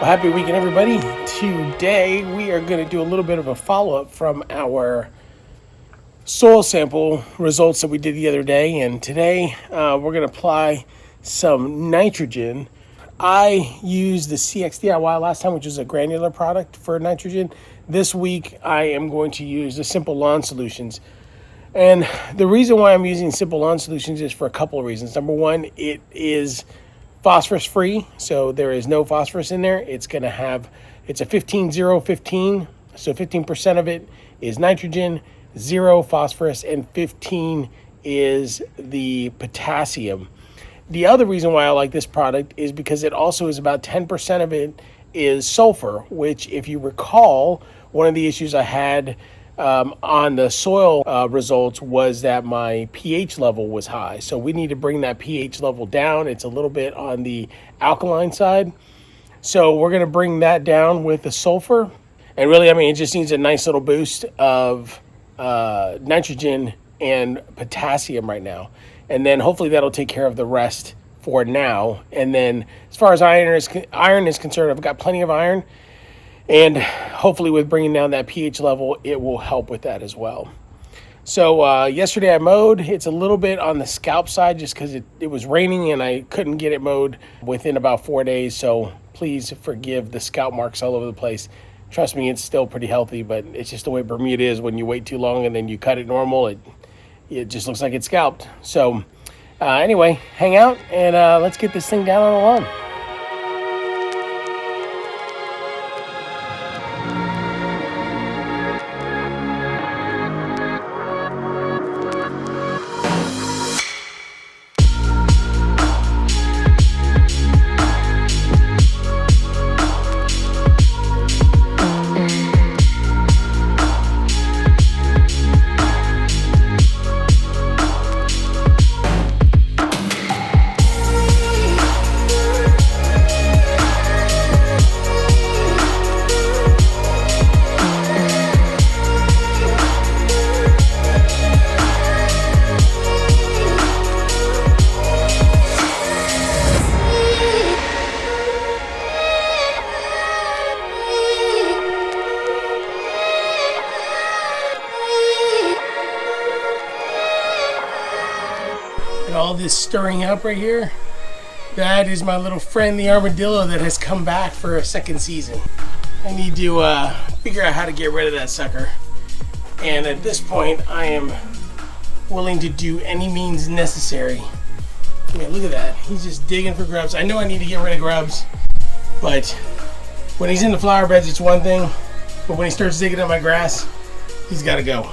Well, happy weekend, everybody. Today we are going to do a little bit of a follow-up from our soil sample results that we did the other day. And today we're going to apply some nitrogen. I used the CXDIY last time, which is a granular product for nitrogen. This week I am going to use the Simple Lawn Solutions. And the reason why I'm using Simple Lawn Solutions is for a couple of reasons. Number one, it is phosphorus free, so there is no phosphorus in there. It's a 15-0-15, so 15% of it is nitrogen, 0 phosphorus, and 15 is the potassium. The other reason why I like this product is because it also is about 10% of it is sulfur, which, if you recall, one of the issues I had on the soil results was that my pH level was high. So we need to bring that pH level down. It's a little bit on the alkaline side. So we're going to bring that down with the sulfur. And really, it just needs a nice little boost of nitrogen and potassium right now. And then hopefully that'll take care of the rest for now. And then as far as iron is concerned, I've got plenty of iron. And hopefully with bringing down that pH level, it will help with that as well. So yesterday I mowed. It's a little bit on the scalp side just because it was raining and I couldn't get it mowed within about 4 days. So please forgive the scalp marks all over the place. Trust me, it's still pretty healthy, but it's just the way Bermuda is. When you wait too long and then you cut it normal, it just looks like it's scalped. So anyway, hang out and let's get this thing down on the lawn. All this stirring up right here, that is my little friend the armadillo that has come back for a second season. I need to figure out how to get rid of that sucker, and at this point I am willing to do any means necessary. Look at that, he's just digging for grubs. I know I need to get rid of grubs, but when he's in the flower beds it's one thing, but when he starts digging up my grass, he's got to go.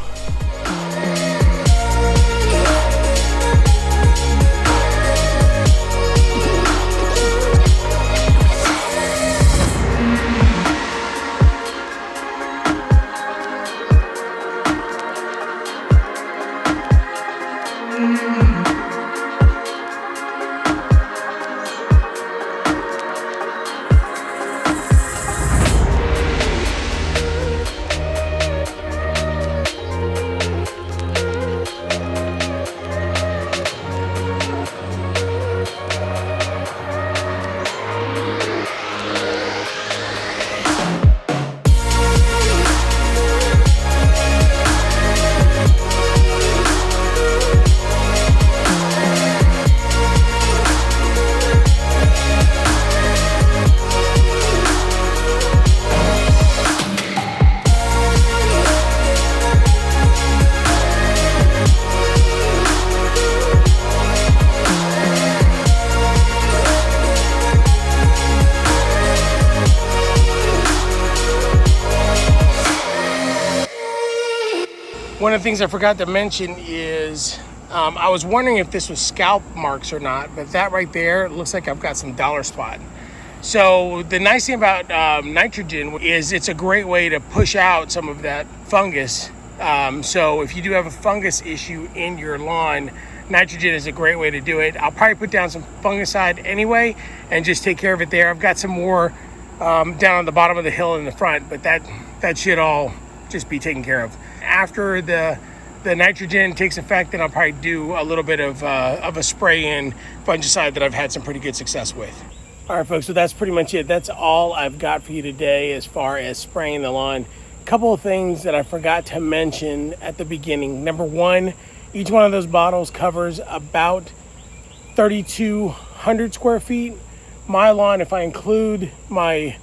One of the things I forgot to mention is I was wondering if this was scalp marks or not, but that right there looks like I've got some dollar spot. So the nice thing about nitrogen is it's a great way to push out some of that fungus. So if you do have a fungus issue in your lawn, nitrogen is a great way to do it. I'll probably put down some fungicide anyway and just take care of it there. I've got some more down on the bottom of the hill in the front, but that should all just be taken care of. After the nitrogen takes effect, then I'll probably do a little bit of a spray in fungicide that I've had some pretty good success with. All right, folks, so that's pretty much it. That's all I've got for you today as far as spraying the lawn. A couple of things that I forgot to mention at the beginning. Number one, each one of those bottles covers about 3,200 square feet. My lawn, if I include my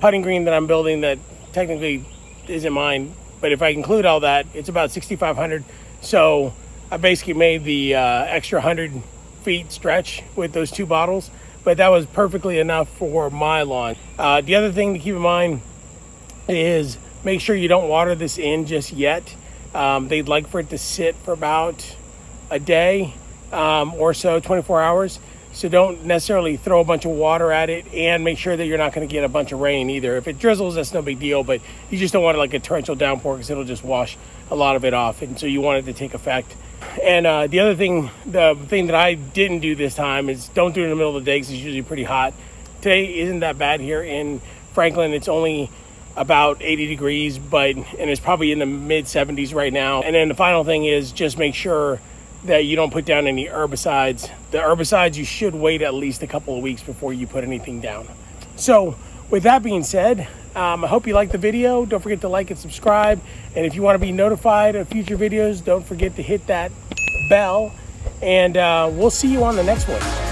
putting green that I'm building that technically isn't mine, but if I include all that, it's about 6,500. So I basically made the extra 100 feet stretch with those two bottles, but that was perfectly enough for my lawn. The other thing to keep in mind is make sure you don't water this in just yet. They'd like for it to sit for about a day or so, 24 hours. So don't necessarily throw a bunch of water at it, and make sure that you're not going to get a bunch of rain either. If it drizzles, that's no big deal, but you just don't want it like a torrential downpour because it'll just wash a lot of it off. And so you want it to take effect. And the other thing, the thing that I didn't do this time is don't do it in the middle of the day because it's usually pretty hot. Today isn't that bad here in Franklin. It's only about 80 degrees, and it's probably in the mid 70s right now. And then the final thing is just make sure that you don't put down any herbicides. The herbicides, you should wait at least a couple of weeks before you put anything down. So with that being said, I hope you liked the video. Don't forget to like and subscribe. And if you want to be notified of future videos, don't forget to hit that bell. And we'll see you on the next one.